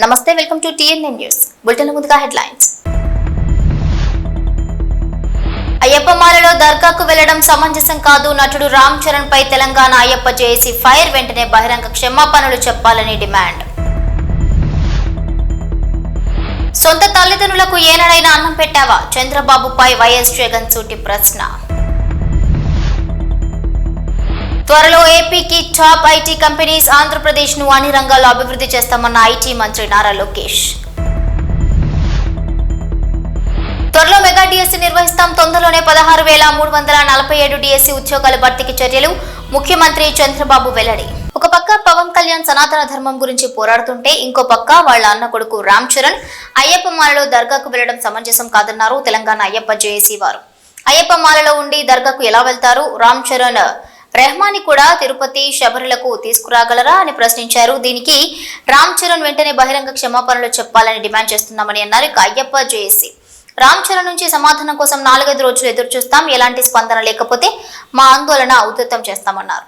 నమస్తే, welcome to TNN news. Bulletin ముందుగా headlines. అయ్యప్పమాలలో దర్గాకు వెళ్లడం సమంజసం కాదు. నటుడు రామ్ చరణ్ పై తెలంగాణ అయ్యప్ప జేఏసీ ఫైర్. వెంటనే బహిరంగ క్షమాపణలు చెప్పాలని డిమాండ్. సొంత తల్లిదండ్రులకు ఏనాడైనా అన్నం పెట్టావా? చంద్రబాబుపై వైఎస్ జగన్ సూటి ప్రశ్న. త్వరలో ఏపీకి టాప్ ఐటీ కంపెనీస్. ఆంధ్రప్రదేశ్ ను అన్ని రంగాల్లో అభివృద్ధి చేస్తామన్న ఐటీ మంత్రి నారా లోకేష్. త్వరలో మెగా డిఎస్సీ నిర్వహిస్తాం. తొందరలోనే 16,347 డిఎస్సీ ఉద్యోగాల భర్తీకి చర్యలు. ముఖ్యమంత్రి చంద్రబాబు వెల్లడి. ఒక పక్క పవన్ కళ్యాణ్ సనాతన ధర్మం గురించి పోరాడుతుంటే, ఇంకో పక్క వాళ్ళ అన్న కొడుకు రామ్ చరణ్ అయ్యప్ప మాలలో దర్గాకు వెళ్లడం సమంజసం కాదన్నారు తెలంగాణ అయ్యప్ప జేఏసీ వారు. అయ్యప్ప మాలలో ఉండి దర్గాకు ఎలా వెళ్తారు? రామ్ చరణ్ రెహమాని కూడా తిరుపతి, శబరిలకు తీసుకురాగలరా అని ప్రశ్నించారు. దీనికి రామ్ చరణ్ వెంటనే బహిరంగ క్షమాపణలు చెప్పాలని డిమాండ్ చేస్తున్నామని అన్నారు. ఇక అయ్యప్ప జేఏసీ రామ్ చరణ్ నుంచి సమాధానం కోసం 4-5 రోజులు ఎదురు చూస్తాం. ఎలాంటి స్పందన లేకపోతే మా ఆందోళన ఉధృతం చేస్తామన్నారు.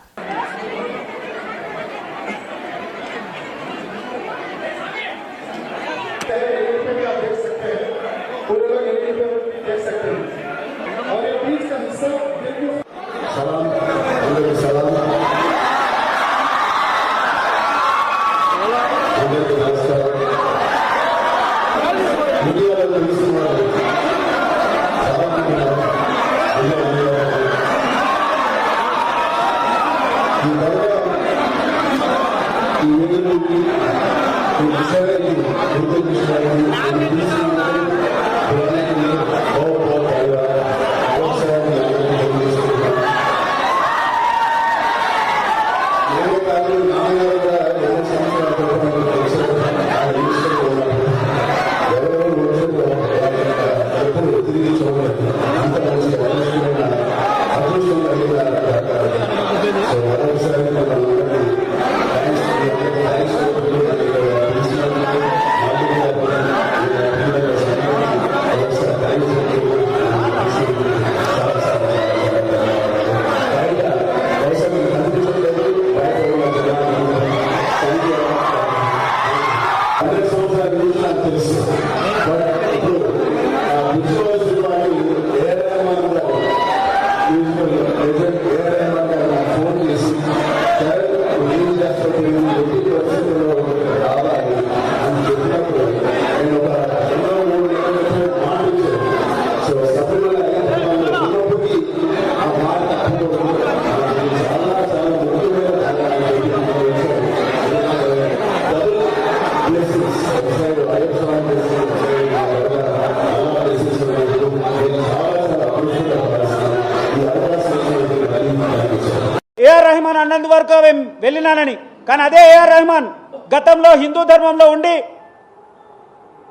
ఏఆర్ రెహమాన్ అన్నందు వరకు వెళ్ళినానని, కానీ అదే ఏఆర్ రెహమాన్ గతంలో హిందూ ధర్మంలో ఉండి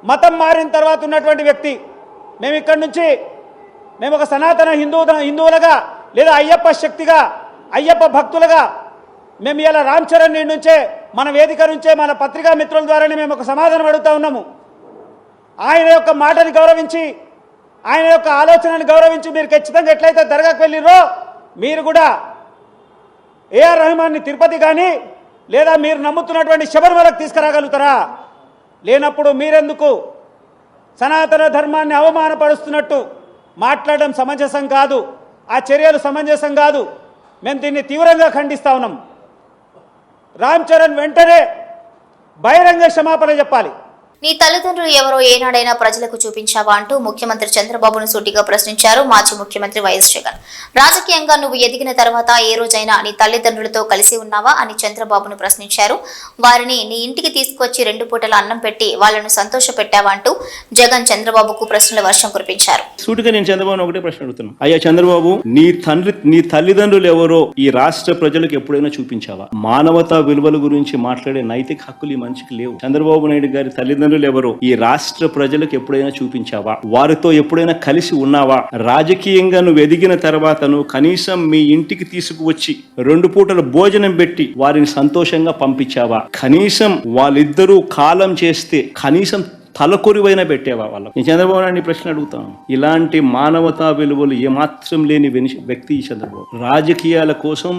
మతం మారిన తర్వాత ఉన్నటువంటి వ్యక్తి. మేము ఇక్కడి నుంచి మేము ఒక సనాతన హిందువులుగా లేదా అయ్యప్ప శక్తిగా, అయ్యప్ప భక్తులుగా మేము ఇలా రామ్ చరణ్ నుంచే, మన వేదిక నుంచే, మన పత్రికా మిత్రుల ద్వారానే మేము ఒక సమాధానం అడుగుతా ఉన్నాము. ఆయన యొక్క మాటని గౌరవించి, ఆయన యొక్క ఆలోచనను గౌరవించి మీరు ఖచ్చితంగా ఎట్లయితే దర్గాకు వెళ్ళిరో మీరు కూడా ఏఆర్ రెహమాన్ని తిరుపతి కానీ లేదా మీరు నమ్ముతున్నటువంటి శబరిమలకు తీసుకురాగలుగుతారా? లేనప్పుడు మీరెందుకు సనాతన ధర్మాన్ని అవమానపరుస్తున్నట్టు మాట్లాడడం సమంజసం కాదు. ఆ చర్యలు సమంజసం కాదు. మేము దీన్ని తీవ్రంగా ఖండిస్తా ఉన్నాం. రామ్ చరణ్ వెంటనే బహిరంగ క్షమాపణ చెప్పాలి. నీ తల్లిదండ్రులు ఎవరో ఏనాడైనా ప్రజలకు చూపించావా అంటూ ముఖ్యమంత్రి చంద్రబాబును సూటిగా ప్రశ్నించారు మాజీ ముఖ్యమంత్రి వైఎస్ జగన్. రాజకీయంగా నువ్వు ఎదిగిన తర్వాత ఏ రోజైనా నీ తల్లిదండ్రులతో కలిసి ఉన్నావా అని చంద్రబాబును ప్రశ్నించారు. వారిని నీ ఇంటికి తీసుకొచ్చి 2 పూటల అన్నం పెట్టి వాళ్లను సంతోష పెట్టావా అంటూ జగన్ చంద్రబాబుకు ప్రశ్నల వర్షం కురిపించారు. సూటిగా నేను చంద్రబాబు ఒకటే ప్రశ్న అడుగుతున్నాను. అయ్యా చంద్రబాబు, నీ తల్లిదండ్రులు ఎవరో ఈ రాష్ట్ర ప్రజలకు ఎప్పుడైనా చూపించావా? మానవతా విలువల గురించి మాట్లాడే నైతిక హక్కులు ఈ మనిషికి లేవు. చంద్రబాబు నాయుడు గారి తల్లిదండ్రులు ఎవరో ఈ రాష్ట్ర ప్రజలకు ఎప్పుడైనా చూపించావా? వారితో ఎప్పుడైనా కలిసి ఉన్నావా? రాజకీయంగా నువ్వు ఎదిగిన తర్వాత నువ్వు కనీసం మీ ఇంటికి తీసుకువచ్చి 2 పూటల భోజనం పెట్టి వారిని సంతోషంగా పంపించావా? కనీసం వాళ్ళిద్దరూ కాలం చేస్తే కనీసం తలకొరివైనా పెట్టేవా వాళ్ళకు? నేను చంద్రబాబు నాయుడు ప్రశ్న అడుగుతాను. ఇలాంటి మానవతా విలువలు ఏమాత్రం లేని వ్యక్తి ఈ చంద్రబాబు. రాజకీయాల కోసం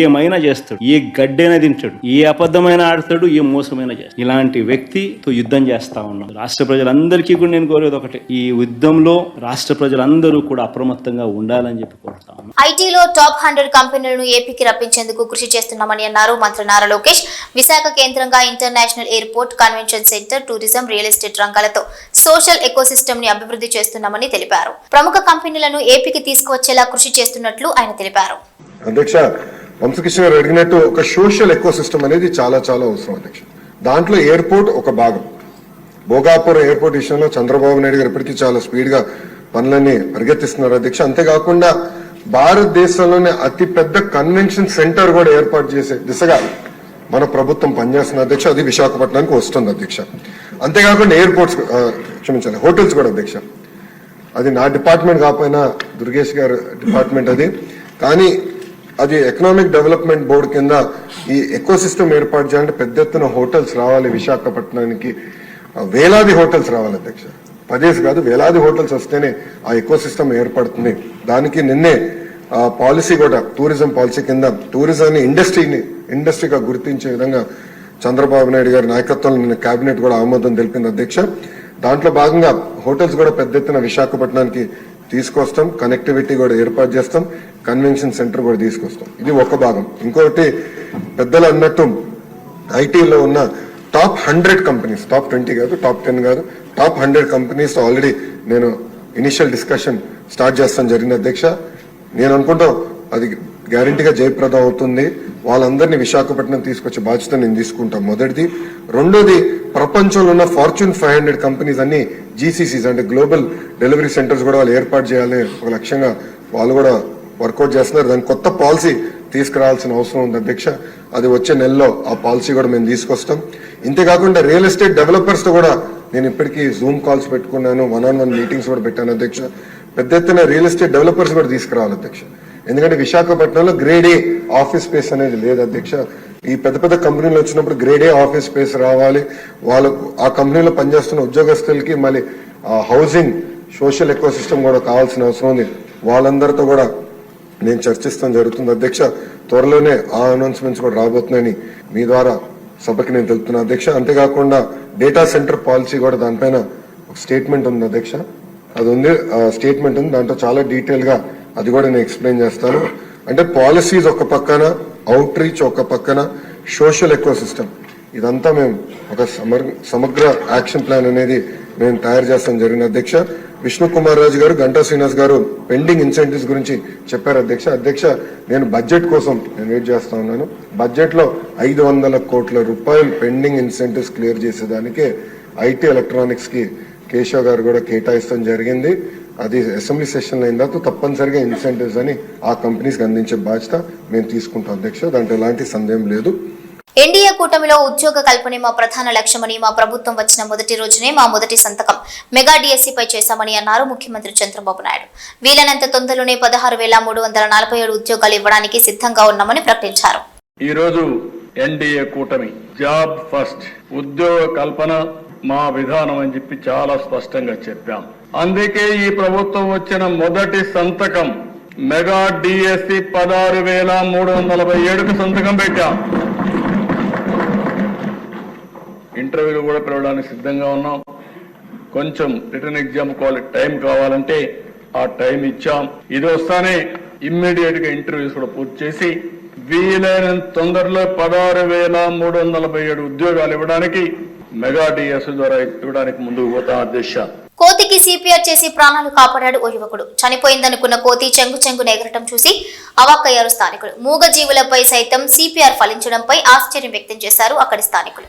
ఏమైనా చేస్తాడు, ఏ గడ్డైనా తింటాడు, ఏ అబద్ధమైన ఆడతాడు, ఏ మోసమైన చేస్తాడు. ఇలాంటి వ్యక్తితో యుద్ధం చేస్తా ఉన్నాం. రాష్ట్ర ప్రజలందరికీ కూడా నేను కోరేది ఒకటే, ఈ యుద్ధంలో రాష్ట్ర ప్రజలందరూ కూడా అప్రమత్తంగా ఉండాలని చెప్పి కోరుతా ఉన్నాం. ఐటీలో టాప్ 100 కంపెనీలను ఏపీకి రప్పించేందుకు కృషి చేస్తున్నామని అన్నారు మంత్రి నారా లోకేష్. విశాఖ కేంద్రంగా international airport, convention centre, tourism, real estate రంగాలతో సోషల్ ఎకోసిస్టమ్ ని అభివృద్ధి చేస్తున్నామని తెలిపారు. ప్రముఖ కంపెనీలను ఏపీకి తీసుకువచ్చేలా కృషి చేస్తున్నట్లు ఆయన తెలిపారు. అధ్యక్ష, వంశకృష్ణ గారు అడిగినట్టు ఒక సోషల్ ఎకోసిస్టమ్ అనేది చాలా చాలా అవసరం అధ్యక్ష. దాంట్లో ఎయిర్పోర్ట్ ఒక భాగం. భోగాపురం ఎయిర్పోర్ట్ విషయంలో చంద్రబాబు నాయుడు గారు ఇప్పటికీ చాలా స్పీడ్ గా పనులన్నీ పరిగెత్తిస్తున్నారు అధ్యక్ష. అంతేకాకుండా భారతదేశంలోనే అతి పెద్ద కన్వెన్షన్ సెంటర్ కూడా ఏర్పాటు చేసే దిశగా మన ప్రభుత్వం పనిచేస్తున్న అధ్యక్ష. అది విశాఖపట్నానికి వస్తుంది అధ్యక్ష. అంతేకాకుండా ఎయిర్పోర్ట్స్, క్షమించాలి, హోటల్స్ కూడా అధ్యక్ష. అది నా డిపార్ట్మెంట్ కాకపోయినా దుర్గేష్ గారు డిపార్ట్మెంట్ అది. కానీ అది ఎకనామిక్ డెవలప్మెంట్ బోర్డు కింద ఈ ఎకోసిస్టమ్ ఏర్పాటు చేయాలంటే పెద్ద ఎత్తున హోటల్స్ రావాలి విశాఖపట్నానికి. వేలాది హోటల్స్ రావాలి అధ్యక్ష. పదేసి కాదు, వేలాది హోటల్స్ వస్తేనే ఆ ఎకోసిస్టమ్ ఏర్పడుతుంది. దానికి నిన్నే పాలసీ కూడా టూరిజం పాలసీ కింద టూరిజాన్ని ఇండస్ట్రీగా గుర్తించే విధంగా చంద్రబాబు నాయుడు గారి నాయకత్వంలో నిన్న కేబినెట్ కూడా ఆమోదం తెలిపింది అధ్యక్ష. దాంట్లో భాగంగా హోటల్స్ కూడా పెద్ద ఎత్తున విశాఖపట్నానికి తీసుకొస్తాం, కనెక్టివిటీ కూడా ఏర్పాటు చేస్తాం, కన్వెన్షన్ సెంటర్ కూడా తీసుకొస్తాం. ఇది ఒక భాగం. ఇంకొకటి పెద్దలు అన్నట్టు ఐటీలో ఉన్న టాప్ 100 కంపెనీస్, టాప్ 20 కాదు, టాప్ 10 కాదు, టాప్ 100 కంపెనీస్ ఆల్రెడీ నేను ఇనిషియల్ డిస్కషన్ స్టార్ట్ చేస్తాను జరిగింది అధ్యక్ష. నేను అనుకుంటాం అది గ్యారంటీగా జయప్రదం అవుతుంది. వాళ్ళందరినీ విశాఖపట్నం తీసుకొచ్చే బాధ్యత నేను తీసుకుంటాను, మొదటిది. రెండోది, ప్రపంచంలో ఉన్న ఫార్చ్యూన్ 500 కంపెనీస్ అన్ని జీసీసీస్ అంటే గ్లోబల్ డెలివరీ సెంటర్స్ కూడా వాళ్ళు ఏర్పాటు చేయాలని ఒక లక్ష్యంగా వాళ్ళు కూడా వర్కౌట్ చేస్తున్నారు. దాని కొత్త పాలసీ తీసుకురావాల్సిన అవసరం ఉంది అధ్యక్ష. అది వచ్చే నెలలో ఆ పాలసీ కూడా మేము తీసుకొస్తాం. ఇంతేకాకుండా రియల్ ఎస్టేట్ డెవలపర్స్ తో కూడా నేను ఇప్పటికీ జూమ్ కాల్స్ పెట్టుకున్నాను, 1-on-1 మీటింగ్స్ కూడా పెట్టాను అధ్యక్ష. పెద్ద ఎత్తున రియల్ ఎస్టేట్ డెవలపర్స్ కూడా తీసుకురావాలి అధ్యక్ష. ఎందుకంటే విశాఖపట్నంలో గ్రేడ్ ఏ ఆఫీస్ స్పేస్ అనేది లేదు అధ్యక్ష. ఈ పెద్ద పెద్ద కంపెనీలు వచ్చినప్పుడు గ్రేడ్ ఏ ఆఫీస్ స్పేస్ రావాలి. వాళ్ళకు ఆ కంపెనీలో పనిచేస్తున్న ఉద్యోగస్తులకి మళ్ళీ హౌసింగ్, సోషల్ ఎకోసిస్టమ్ కూడా కావాల్సిన అవసరం ఉంది. వాళ్ళందరితో కూడా నేను చర్చిస్తాం జరుగుతుంది అధ్యక్ష. త్వరలోనే ఆ అనౌన్స్మెంట్స్ కూడా రాబోతున్నాయని మీ ద్వారా సభకి నేను తెలుపుతున్నా అధ్యక్ష. అంతేకాకుండా డేటా సెంటర్ పాలసీ కూడా దానిపైన ఒక స్టేట్మెంట్ ఉంది అధ్యక్ష. అది ఉంది, స్టేట్మెంట్ ఉంది, దాంట్లో చాలా డీటెయిల్ గా అది కూడా నేను ఎక్స్ప్లెయిన్ చేస్తాను. అంటే పాలసీస్ ఒక పక్కన, అవుట్ రీచ్ ఒక పక్కన, సోషల్ ఎకోసిస్టమ్, ఇదంతా మేము ఒక సమగ్ర యాక్షన్ ప్లాన్ అనేది మేము తయారు చేస్తాం జరిగిన అధ్యక్ష. విష్ణు కుమార్ రాజు గారు, గంటా శ్రీనివాస్ గారు పెండింగ్ ఇన్సెంటివ్స్ గురించి చెప్పారు అధ్యక్ష. నేను బడ్జెట్ కోసం నేను వెయిట్ చేస్తా ఉన్నాను. బడ్జెట్ లో 500 కోట్ల రూపాయలు పెండింగ్ ఇన్సెంటివ్స్ క్లియర్ చేసేదానికే ఐటీ ఎలక్ట్రానిక్స్ కి కేశవ్ గారు కూడా కేటాయిస్తాం జరిగింది. అది అసెంబ్లీ సెషన్ అయిన తర్వాత తప్పనిసరిగా ఇన్సెంటివ్స్ అని ఆ కంపెనీస్ కి అందించే బాధ్యత మేము తీసుకుంటాం అధ్యక్ష. దాంట్లో ఎలాంటి సందేహం లేదు. ఎన్డీఏ కూటమిలో ఉద్యోగ కల్పనే మా ప్రధాన లక్ష్యమని, మా ప్రభుత్వం వచ్చిన మొదటి రోజునే మా మొదటి సంతకం మెగా డిఎస్సీపై చేశామని అన్నారు ముఖ్యమంత్రి చంద్రబాబు నాయుడు. వీలైనంత తొందరలోనే 16,347 ఉద్యోగాలు ఇవ్వడానికి సిద్ధంగా ఉన్నామని ప్రకటించారు. ఈ రోజు ఎన్డీఏ కూటమి జాబ్ ఫస్ట్, ఉద్యోగ కల్పన మా విధానం అని చెప్పి చాలా స్పష్టంగా చెప్పాం. అందుకే ఈ ప్రభుత్వం వచ్చిన మొదటి సంతకం మెగా డిఎస్సీ 16,347కు సంతకం పెట్టాం. ఇంటర్వ్యూలు కూడా పిలవడానికి సిద్ధంగా ఉన్నాం. కొంచెం రిటర్న్ ఎగ్జామ్ టైం కావాలంటే ఆ టైం ఇచ్చాం. ఇది వస్తానే ఇమ్మీడియట్ గా ఇంటర్వ్యూస్ కూడా పూర్తి చేసి వీలైనంత తొందరలో 16,347 ఉద్యోగాలు ఇవ్వడానికి మెగా డిఎస్ ద్వారా ఇవ్వడానికి ముందుకు పోతాం అధ్యక్ష. కోతికి సిపిఆర్ చేసి ప్రాణాలు కాపాడాడు ఓ యువకుడు. చనిపోయిందనుకున్న కోతి చెంగు ఎగరటం చూసి అవాక్కయ్యారు స్థానికులు. మూగ జీవులపై సైతం సిపిఆర్ ఫలించడంపై ఆశ్చర్యం వ్యక్తం చేశారు అక్కడి స్థానికులు.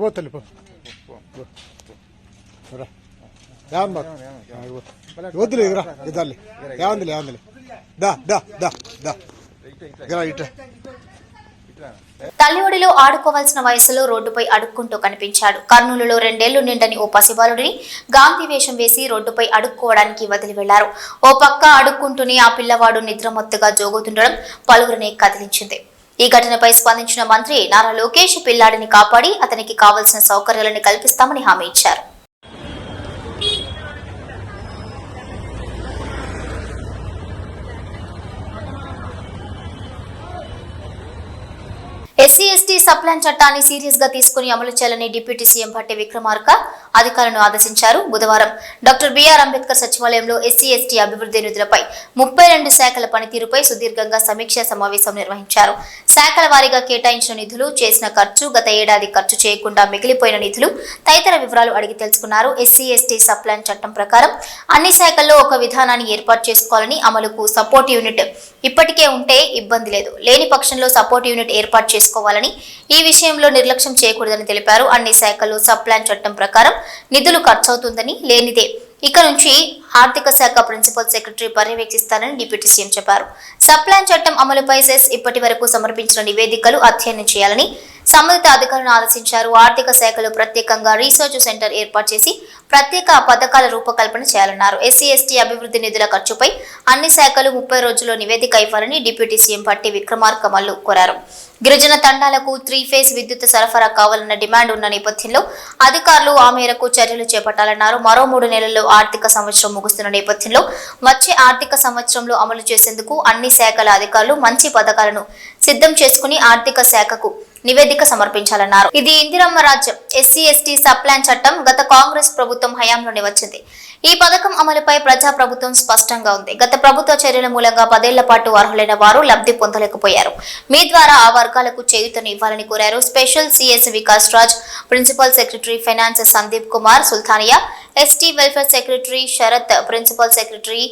Vou telefone. వద్దులే ఇద్దరులే ఏముందిలే దా దా దా దా ఇట్లా తల్లి ఒడిలో ఆడుకోవాల్సిన వయసులో రోడ్డుపై అడుక్కుంటూ కనిపించాడు. కర్నూలులో 2 ఏళ్లు నిండని ఓ పసిబాలుడిని గాంధీ వేషం వేసి రోడ్డుపై అడుక్కోవడానికి వదిలి వెళ్లారు. ఓ పక్క అడుక్కుంటూనే ఆ పిల్లవాడు నిద్రమత్తుగా జోగుతుండడం పలువురిని కదిలించింది. ఈ ఘటనపై స్పందించిన మంత్రి నారా లోకేష్ పిల్లాడిని కాపాడి అతనికి కావలసిన సౌకర్యాలను కల్పిస్తామని హామీ ఇచ్చారు. ఎస్సీ ఎస్టీ సప్లాన్ చట్టాన్ని సీరియస్ గా తీసుకుని అమలు చేయాలని డిప్యూటీ సీఎం భట్టి విక్రమార్క అధికారులను ఆదేశించారు. బుధవారం డాక్టర్ బిఆర్ అంబేద్కర్ సచివాలయంలో ఎస్సీ ఎస్టీ అభివృద్ధి నిధులపై 32 శాఖల పనితీరుపై సుదీర్ఘంగా సమీక్షా సమావేశం నిర్వహించారు. శాఖల వారీగా కేటాయించిన నిధులు, చేసిన ఖర్చు, గత ఏడాది ఖర్చు చేయకుండా మిగిలిపోయిన నిధులు తదితర వివరాలు అడిగి తెలుసుకున్నారు. ఎస్సీ ఎస్టీ సప్లాన్ చట్టం ప్రకారం అన్ని శాఖల్లో ఒక విధానాన్ని ఏర్పాటు చేసుకోవాలని, అమలుకు సపోర్ట్ యూనిట్ ఇప్పటికే ఉంటే ఇబ్బంది లేదు, లేని పక్షంలో సపోర్ట్ యూనిట్ ఏర్పాటు చేసుకోవాలని, ఈ విషయంలో నిర్లక్ష్యం చేయకూడదని తెలిపారు. అన్ని శాఖల్లో సప్లాన్ చట్టం ప్రకారం నిధులు ఖర్చవుతుందని, లేనిదే ఇక నుంచి ఆర్థిక శాఖ ప్రిన్సిపల్ సెక్రటరీ పర్యవేక్షిస్తారని డిప్యూటీ సీఎం చెప్పారు. సప్లాన్ చట్టం అమలుపై సెస్ ఇప్పటి వరకు సమర్పించిన నివేదికలు అధ్యయనం చేయాలని సంబంధిత అధికారులను ఆదేశించారు. ఆర్థిక శాఖలో ప్రత్యేకంగా రీసెర్చ్ సెంటర్ ఏర్పాటు చేసి ప్రత్యేక పథకాల రూపకల్పన చేయాలన్నారు. ఎస్సీ ఎస్టీ అభివృద్ధి నిధుల ఖర్చుపై అన్ని శాఖలు 30 రోజుల్లో నివేదిక ఇవ్వాలని డిప్యూటీ సీఎం భట్టి విక్రమార్క మల్లు కోరారు. గిరిజన తండాలకు 3 ఫేజ్ విద్యుత్ సరఫరా కావాలన్న డిమాండ్ ఉన్న నేపథ్యంలో అధికారులు ఆ మేరకు చర్యలు చేపట్టాలన్నారు. మరో 3 నెలల్లో ఆర్థిక సంవత్సరం ముగుస్తున్న నేపథ్యంలో వచ్చే ఆర్థిక సంవత్సరంలో అమలు చేసేందుకు అన్ని శాఖల అధికారులు మంచి పథకాలను సిద్ధం చేసుకుని ఆర్థిక శాఖకు నివేదిక సమర్పించాలన్నారు. ఇది ఇందిరమ్మ రాజ్యం. ఎస్సీ ఎస్టీ సప్లాన్ చట్టం గత కాంగ్రెస్ ప్రభుత్వం హయాంలోనే వచ్చింది. ఈ పథకం అమలుపై ప్రజా ప్రభుత్వం స్పష్టంగా ఉంది. గత ప్రభుత్వ చర్యల మూలంగా 10 ఏళ్ల పాటు అర్హులైన వారు లబ్ధి పొందలేకపోయారు. మీ ద్వారా ఆ వర్గాలకు చేయూతను ఇవ్వాలని కోరారు. Special CS Vikas Raj, principal secretary finance Sandeep Kumar Sultania, ST welfare secretary Sarath, principal secretary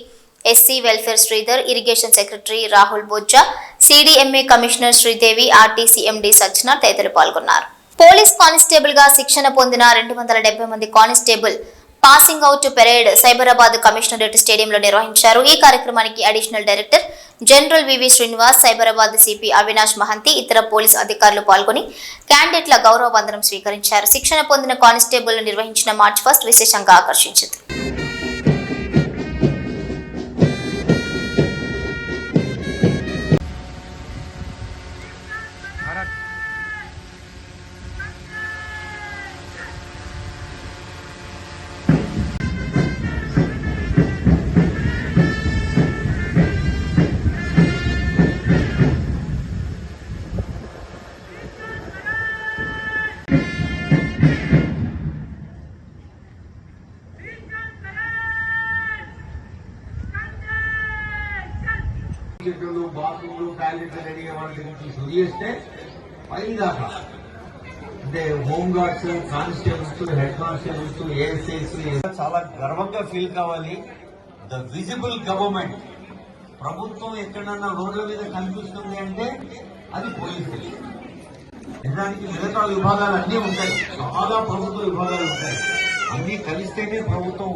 SC welfare Sridhar, irrigation secretary Rahul Bojja, CDMA commissioner Sridevi, RTC MD Sajjana తదితరులు పాల్గొన్నారు. పోలీస్ కానిస్టేబుల్ గా శిక్షణ పొందిన 270 మంది constable passing out parade Cyberabad commissionerate స్టేడియంలో నిర్వహించారు. ఈ కార్యక్రమానికి అడిషనల్ డైరెక్టర్ జనరల్ వివి శ్రీనివాస్, సైబరాబాద్ సిపి అవినాష్ మహంతి, ఇతర పోలీస్ అధికారులు పాల్గొని క్యాండిడేట్ల గౌరవ వందనం స్వీకరించారు. శిక్షణ పొందిన కానిస్టేబుల్ నిర్వహించిన మార్చ్ ఫస్ట్ విశేషంగా ఆకర్షించింది. బాత్రూమ్లు టాయిలెట్లు అడిగే వాళ్ళ దగ్గర నుంచి చేస్తే పైదాకా అంటే home guards, constables, head constables, ASIs చాలా గర్వంగా ఫీల్ కావాలి. ద విజిబుల్ గవర్నమెంట్, ప్రభుత్వం ఎక్కడన్నా రోడ్ల మీద కనిపిస్తుంది అంటే అది పోలీసులు. నిజానికి మిగతా విభాగాలు అన్నీ ఉంటాయి, చాలా ప్రభుత్వ విభాగాలు ఉంటాయి, అన్నీ కలిస్తేనే ప్రభుత్వం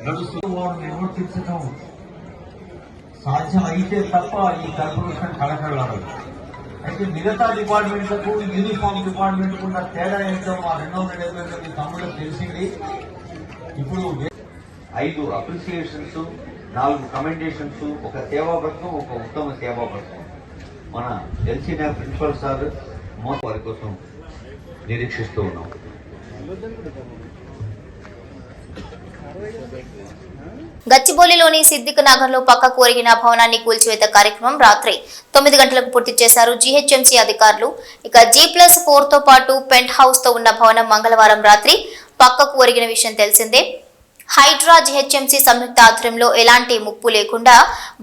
నడుస్తూ వారిని నిర్వర్తించడం సాధ్యం అయితే తప్ప ఈ కార్పొరేషన్ కళకళలాడదు. అయితే మిగతా డిపార్ట్మెంట్లకు యూనిఫామ్ డిపార్ట్మెంట్ ఉన్న తేడా ఏంటో మా 270 తమ్ముళ్ళకు తెలిసింది. ఇప్పుడు 5 అప్రిసియేషన్స్, 4 కమెండేషన్స్, ఒక సేవాపథకం, ఒక ఉత్తమ సేవాపథకం మన ఎల్సీనా ప్రిన్సిపల్ సార్ వారి కోసం నిరీక్షిస్తూ ఉన్నాం. గచ్చిబౌలిలోని సిద్దిక్ నగర్ లో పక్కకు ఒరిగిన భవనాన్ని కూల్చివేత కార్యక్రమం రాత్రి 9 గంటలకు పూర్తి చేశారు జీహెచ్ఎంసీ అధికారులు. ఇక G+4 తో పాటు పెంట్ హౌస్ తో ఉన్న భవనం మంగళవారం రాత్రి పక్కకు ఒరిగిన విషయం తెలిసిందే. హైడ్రా జీహెచ్ఎంసీ సంయుక్త ఆధ్వర్యంలో ఎలాంటి ముప్పు లేకుండా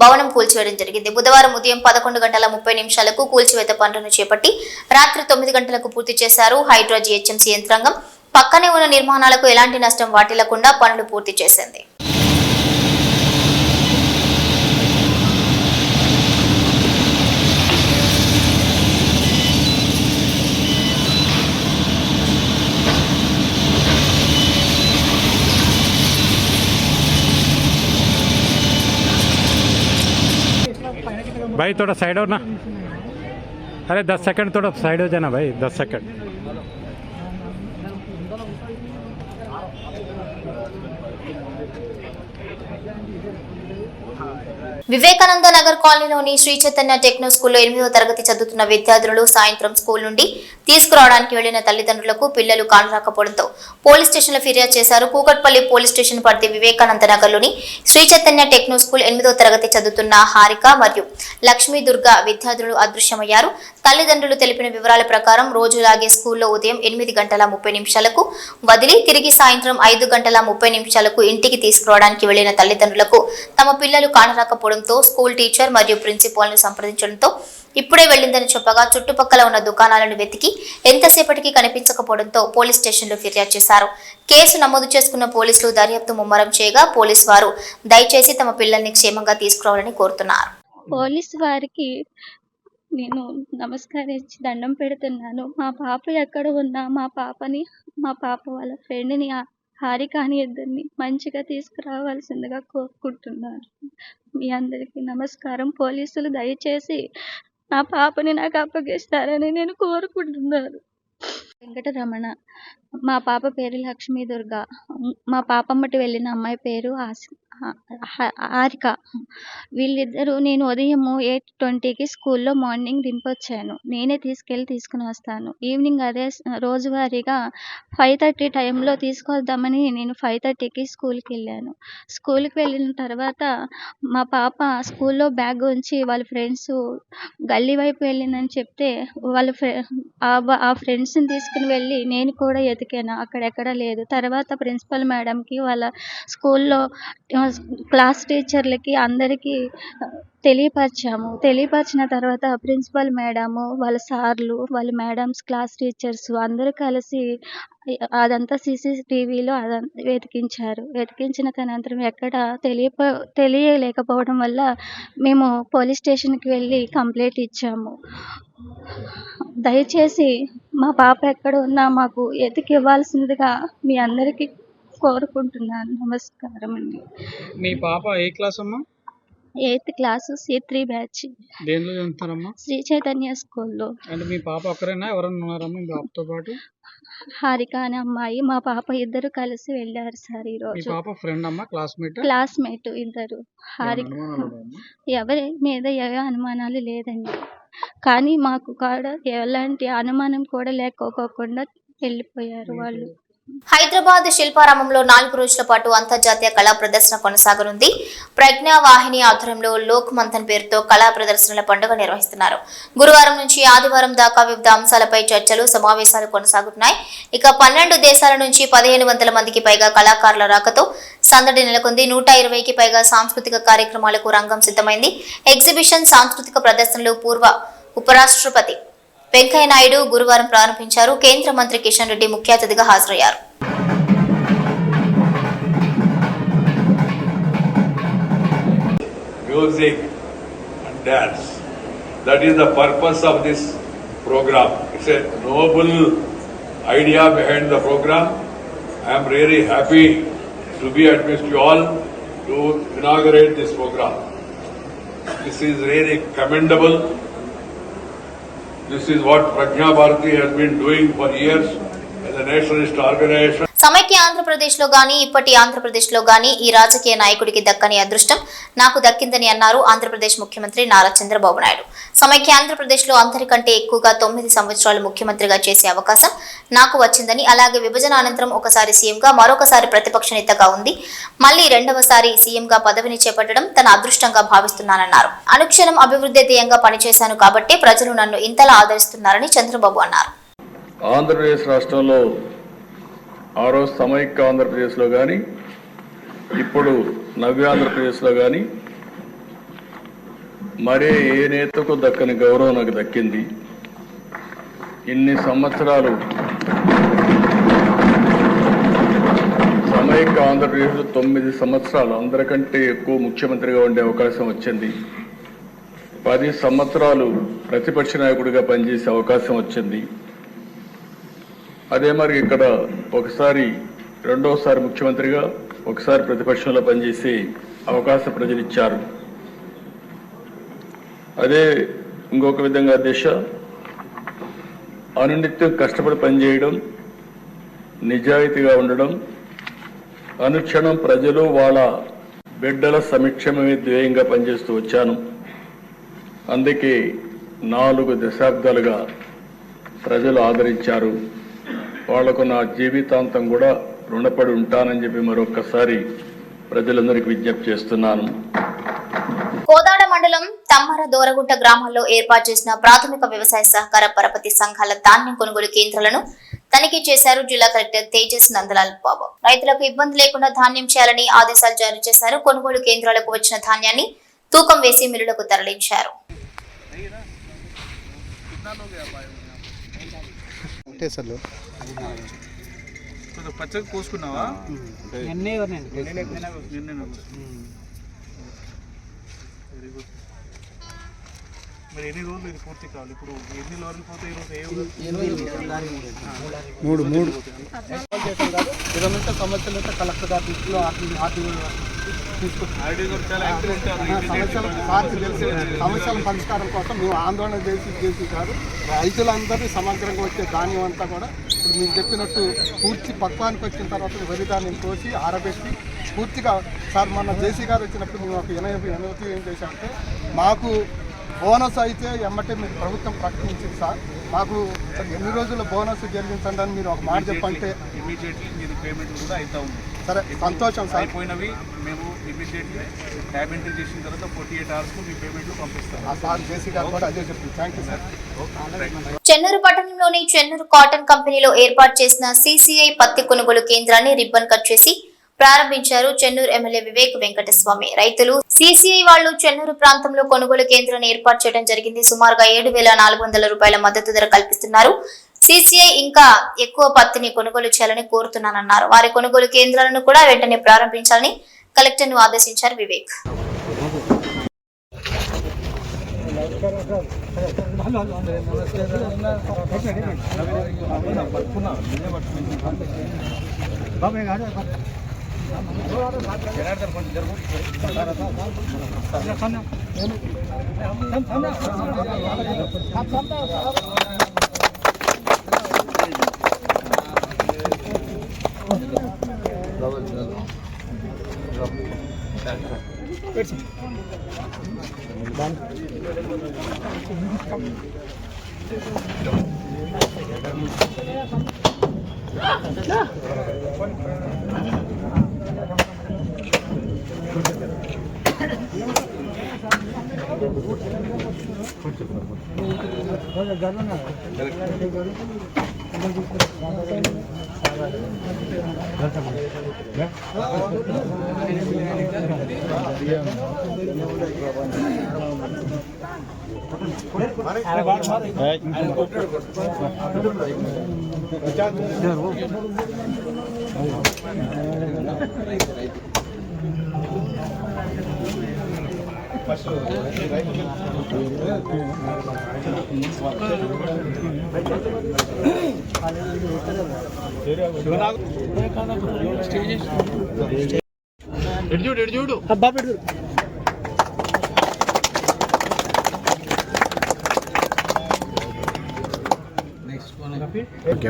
భవనం కూల్చివేయడం జరిగింది. బుధవారం ఉదయం 11:30 కూల్చివేత పనులను చేపట్టి రాత్రి 9 గంటలకు పూర్తి చేశారు. హైడ్రా జీహెచ్ఎంసీ యంత్రాంగం పక్కనే ఉన్న నిర్మాణాలకు ఎలాంటి నష్టం వాటిల్లకుండా పనులు పూర్తి చేసింది. भाई थोड़ा साइड हो ना, अरे 10 सेकंड थोड़ा साइड हो जाना भाई, 10 सेकंड। వివేకానంద నగర్ కాలనీలోని శ్రీ చైతన్య టెక్నో స్కూల్లో 8వ తరగతి చదువుతున్న విద్యార్థులు సాయంత్రం స్కూల్ నుండి తీసుకురావడానికి వెళ్లిన తల్లిదండ్రులకు పిల్లలు కానరాకపోవడంతో పోలీస్ స్టేషన్లో ఫిర్యాదు చేశారు. కూకట్పల్లి పోలీస్ స్టేషన్ పరిధి వివేకానంద నగర్లోని శ్రీ చైతన్య టెక్నో స్కూల్ 8వ తరగతి చదువుతున్న హారిక మరియు లక్ష్మీ దుర్గా విద్యార్థులు అదృశ్యమయ్యారు. తల్లిదండ్రులు తెలిపిన వివరాల ప్రకారం రోజులాగే స్కూల్లో ఉదయం 8:30 వదిలి తిరిగి సాయంత్రం 5:30 ఇంటికి తీసుకురావడానికి వెళ్లిన తల్లిదండ్రులకు తమ పిల్లలు కానరాకపోవడంతో స్కూల్ టీచర్ మరియు ప్రిన్సిపాల్ ను సంప్రదించడంతో ఇప్పుడే వెళ్లిందని చెప్పగా చుట్టుపక్కల ఉన్న దుకాణాలను వెతికి ఎంతసేపటికి కనిపించకపోవడంతో పోలీస్ స్టేషన్లో ఫిర్యాదు చేశారు. కేసు నమోదు చేసుకున్న పోలీసులు దర్యాప్తు ముమ్మరం చేయగా పోలీసు వారు దయచేసి తమ పిల్లల్ని క్షేమంగా తీసుకురావాలని కోరుతున్నారు. పోలీసు వారికి నేను నమస్కరించి దండం పెడుతున్నాను. మా పాప ఎక్కడ ఉన్నా మా పాప వాళ్ళ ఫ్రెండ్ని హారికాని ఇద్దరిని మంచిగా తీసుకురావాల్సిందిగా కోరుకుంటున్నాను. మీ అందరికీ నమస్కారం. పోలీసులు దయచేసి నా పాపని నాకు అప్పగిస్తారని నేను కోరుకుంటున్నాను. వెంకటరమణ, మా పాప పేరు లక్ష్మీ దుర్గా, మా పాపమ్మటి వెళ్ళిన అమ్మాయి పేరు హారిక. వీళ్ళిద్దరూ నేను ఉదయం 8:20కి స్కూల్లో మార్నింగ్ దింపొచ్చాను. నేనే తీసుకుని వస్తాను. ఈవినింగ్ అదే రోజువారీగా 5:30 టైంలో తీసుకొద్దామని నేను 5:30కి స్కూల్కి వెళ్ళాను. స్కూల్కి వెళ్ళిన తర్వాత మా పాప స్కూల్లో బ్యాగ్ ఉంచి వాళ్ళ ఫ్రెండ్స్ గల్లీ వైపు వెళ్ళిందని చెప్తే ఆ ఫ్రెండ్స్ని తీసుకుని వెళ్ళి నేను కూడా ఎతికాను, అక్కడెక్కడ లేదు. తర్వాత ప్రిన్సిపల్ మేడంకి, వాళ్ళ స్కూల్లో క్లాస్ టీచర్లకి అందరికీ తెలియపరిచిన తర్వాత ప్రిన్సిపల్ మేడము, వాళ్ళ సార్లు, వాళ్ళ మేడమ్స్, క్లాస్ టీచర్స్ అందరూ కలిసి అదంతా CCTVలో వెతికించిన అనంతరం ఎక్కడ తెలియలేకపోవడం వల్ల మేము పోలీస్ స్టేషన్కి వెళ్ళి కంప్లైంట్ ఇచ్చాము. దయచేసి మా పాప ఎక్కడ ఉన్నా మాకు ఎతికి ఇవ్వాల్సిందిగా మీ అందరికీ కోరుకుంటున్నాను. నమస్కారం అండి. మీ పాప ఏ క్లాస్ అమ్మా? 8th class C3 batch. దేనిలో చదువుతారమ్మా? శ్రీ చైతన్య స్కూల్లో. అంటే మీ పాప ఒక్కరేనా, ఎవరైనా ఉన్నారమ్మా మీ పాపతో పాటు? హారిక అనే అమ్మాయి, మా పాప ఇద్దరు కలిసి వెళ్ళారు సార్. ఈ మీ రోజు పాప ఫ్రెండ్ అమ్మా, క్లాస్మేట్ ఇద్దరు. హారిక ఎవరి మీద ఏ అనుమానాలు లేదండి, కానీ మాకు కూడా ఎలాంటి అనుమానం కూడా లేకోకుండా వెళ్ళిపోయారు వాళ్ళు. హైదరాబాద్ శిల్పారామంలో 4 రోజుల పాటు అంతర్జాతీయ కళా ప్రదర్శన కొనసాగనుంది. ప్రజ్ఞావాహిని ఆధ్వర్యంలో లోక్ మంథన్ పేరుతో కళా ప్రదర్శనల పండుగ నిర్వహిస్తున్నారు. గురువారం నుంచి ఆదివారం దాకా వివిధ అంశాలపై చర్చలు, సమావేశాలు కొనసాగుతున్నాయి. ఇక 12 దేశాల నుంచి 1500 మందికి పైగా కళాకారుల రాకతో సందడి నెలకొంది. 120కి పైగా సాంస్కృతిక కార్యక్రమాలకు రంగం సిద్ధమైంది. ఎగ్జిబిషన్, సాంస్కృతిక ప్రదర్శనలు పూర్వ ఉపరాష్ట్రపతి వెంకయ్య నాయుడు గురువారం ప్రారంభించారు. కేంద్ర మంత్రి కిషన్ రెడ్డి ముఖ్య అతిథిగా హాజరయ్యారు. Music and dance. That is the purpose of this program. It's a noble idea behind the program. I am really happy to be amidst you all to inaugurate this program. This is really commendable. This is what Prajna Bharati has been doing for years as a nationalist organization. సమైక్య ఆంధ్రప్రదేశ్లో గానీ, ఇప్పటి ఆంధ్రప్రదేశ్లో గానీ ఈ రాజకీయ నాయకుడికి దక్కని అదృష్టం నాకు దక్కిందని అన్నారు ఆంధ్రప్రదేశ్ ముఖ్యమంత్రి నారా చంద్రబాబు నాయుడు. సమైక్య ఆంధ్రప్రదేశ్లో అందరికంటే ఎక్కువగా 9 సంవత్సరాలు ముఖ్యమంత్రిగా చేసే అవకాశం నాకు వచ్చిందని, అలాగే విభజన అనంతరం ఒకసారి సీఎంగా, మరొకసారి ప్రతిపక్ష నేతగా ఉంది, మళ్లీ రెండవసారి సీఎంగా పదవిని చేపట్టడం తన అదృష్టంగా భావిస్తున్నానన్నారు. అనుక్షణం అభివృద్ధి ధ్యేయంగా పనిచేశాను కాబట్టే ప్రజలు నన్ను ఇంతలా ఆదరిస్తున్నారని చంద్రబాబు అన్నారు. ఆంధ్రప్రదేశ్ రాష్ట్రంలో ఆ రోజు సమైక్య ఆంధ్రప్రదేశ్లో కానీ, ఇప్పుడు నవ్య ఆంధ్రప్రదేశ్లో కానీ మరే ఏ నేతకు దక్కని గౌరవం నాకు దక్కింది. ఇన్ని సంవత్సరాలు సమైక్య ఆంధ్రప్రదేశ్లో 9 సంవత్సరాలు అందరికంటే ఎక్కువ ముఖ్యమంత్రిగా ఉండే అవకాశం వచ్చింది. 10 సంవత్సరాలు ప్రతిపక్ష నాయకుడిగా పనిచేసే అవకాశం వచ్చింది. అదే మరి ఇక్కడ ఒకసారి రెండోసారి ముఖ్యమంత్రిగా, ఒకసారి ప్రతిపక్షంలో పనిచేసే అవకాశం ప్రజలు ఇచ్చారు. అదే ఇంకొక విధంగా దిశ అనునిత్యం కష్టపడి పనిచేయడం, నిజాయితీగా ఉండడం, అనుక్షణం ప్రజలు వాళ్ళ బిడ్డల సంక్షేమమే ధ్యేయంగా పనిచేస్తూ వచ్చాను. అందుకే 4 దశాబ్దాలుగా ప్రజలు ఆదరించారు. వాళ్లకు నా జీవితాంతం కూడా రుణపడి ఉంటానని చెప్పి మరొక్కసారి ప్రజలందరికీ విజ్ఞప్తి చేస్తున్నాను. కోదాడ మండలం తమ్మర దోరగుంట గ్రామాల్లో ఏర్పాటు చేసిన ప్రాథమిక వ్యవసాయ సహకార పరపతి సంఘాల ధాన్యం కొనుగోలు కేంద్రాలను తనిఖీ చేశారు జిల్లా కలెక్టర్ తేజస్ నందలాల్ బాబు. రైతులకు ఇబ్బంది లేకుండా ధాన్యం చేయాలని ఆదేశాలు జారీ చేశారు. కొనుగోలు కేంద్రాలకు వచ్చిన ధాన్యాన్ని తూకం వేసి మిల్లులకు తరలించారు. పచ్చడి కోసుకున్నావా? మరి ఎన్ని రోజులు ఇది పూర్తి కావాలి? ఇప్పుడు ఎన్ని రోజులు పోతే ఇదంతా సమస్యలు అయితే కలెక్టర్ ఆఫీస్లో సమస్యల పరిష్కారం కోసం మేము ఆందోళన చేసి కాదు, రైతులందరినీ సమగ్రంగా వచ్చే ధాన్యం అంతా కూడా ఇప్పుడు మీరు చెప్పినట్టు పూర్తి పక్వానికి వచ్చిన తర్వాత వరి ధాన్యం కోసి ఆరబెట్టి పూర్తిగా సార్ మొన్న జేసీ గారు వచ్చినప్పుడు మేము ఒక ఎనభై ఏం చేశామంటే మాకు బోనస్ అయితే ఎమ్మటే మీరు ప్రభుత్వం ప్రకటించింది సార్. మాకు ఎన్ని రోజుల్లో బోనస్ చెల్లించండి అని మీరు ఒక మాట చెప్పంటే ఇమీడియట్లీ మీరు పేమెంట్ కూడా అవుతా ఉంది. సరే, సంతోషం సార్. అయిపోయినవి మేము ఇమీడియట్లీ ట్యాబ్ ఎంట్రీ చేసిన తర్వాత 48 hours మీ పేమెంట్లు పంపిస్తాం. సార్ జేసీ గారు కూడా అదే చెప్పింది. Thank you sir. చెన్నూరు పట్టణంలోని చెన్నూరు కాటన్ కంపెనీలో ఏర్పాటు చేసిన CCI పత్తి కొనుగోలు కేంద్రాన్ని రిబ్బన్ కట్ చేసి ప్రారంభించారు చెన్నూరు ఎమ్మెల్యే వివేక్ వెంకటస్వామి. రైతులు CCI వాళ్లు చెన్నూరు ప్రాంతంలో కొనుగోలు కేంద్రాన్ని ఏర్పాటు చేయడం జరిగింది. సుమారుగా 7,400 రూపాయల మద్దతు ధర కల్పిస్తున్నారు. CCI ఇంకా ఎక్కువ పత్తిని కొనుగోలు చేయాలని కోరుతున్నానన్నారు. వారి కొనుగోలు కేంద్రాలను కూడా వెంటనే ప్రారంభించాలని కలెక్టర్ ను ఆదేశించారు వివేక్. చూడు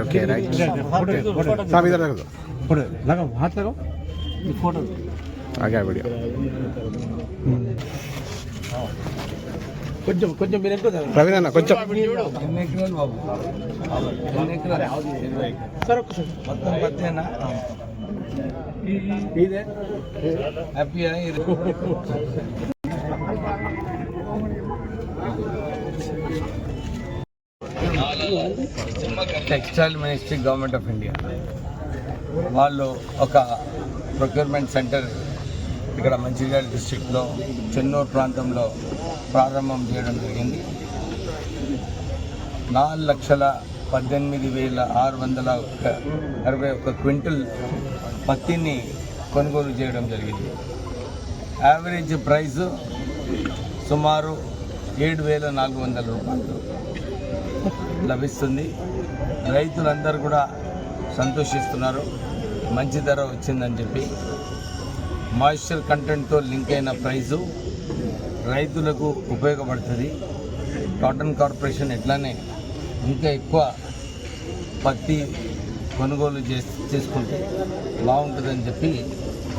ओके राइट साहब इधर रख दो फोटो लगाओ हाथ लगाओ फोटो आ गया वीडियो కొంచెం కొంచెం మీరు ఎక్కువ ప్రవీణ్ అన్న కొంచెం సార్ ఒక్కసారి మొత్తం పత్తేనా ఇదే happy textile ministry government of India వాళ్ళు ఒక ప్రొక్యూర్మెంట్ సెంటర్ ఇక్కడ మంచిర్యాల డిస్ట్రిక్ట్లో చెన్నూరు ప్రాంతంలో ప్రారంభం చేయడం జరిగింది. 4,18,661 క్వింటల్ పత్తిని కొనుగోలు చేయడం జరిగింది. యావరేజ్ ప్రైస్ సుమారు 7,400 రూపాయలు లభిస్తుంది. రైతులందరూ కూడా సంతోషిస్తున్నారు, మంచి ధర వచ్చిందని చెప్పి. మాయిశ్చర్ కంటెంట్తో లింక్ అయిన ప్రైజు రైతులకు ఉపయోగపడుతుంది. కాటన్ కార్పొరేషన్ ఎట్లానే ఇంకా ఎక్కువ పత్తి కొనుగోలు చేసుకుంటే బాగుంటుందని చెప్పి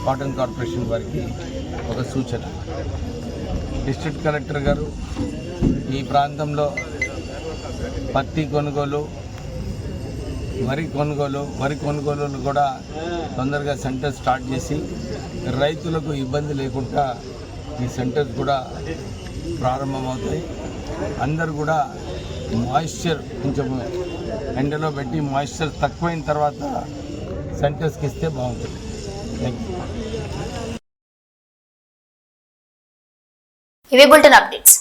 కాటన్ కార్పొరేషన్ వారికి ఒక సూచన. డిస్ట్రిక్ట్ కలెక్టర్ గారు ఈ ప్రాంతంలో పత్తి కొనుగోలు, వరి కొనుగోలు కూడా తొందరగా సెంటర్ స్టార్ట్ చేసి రైతులకు ఇబ్బంది లేకుండా ఈ సెంటర్స్ కూడా ప్రారంభమవుతాయి. అందరూ కూడా మాయిశ్చర్ కొంచెం ఎండలో పెట్టి మాయిశ్చర్ తక్కువైన తర్వాత సెంటర్స్కి ఇస్తే బాగుంటుంది. Thank you. ఇవే బులెటిన్ అప్డేట్స్.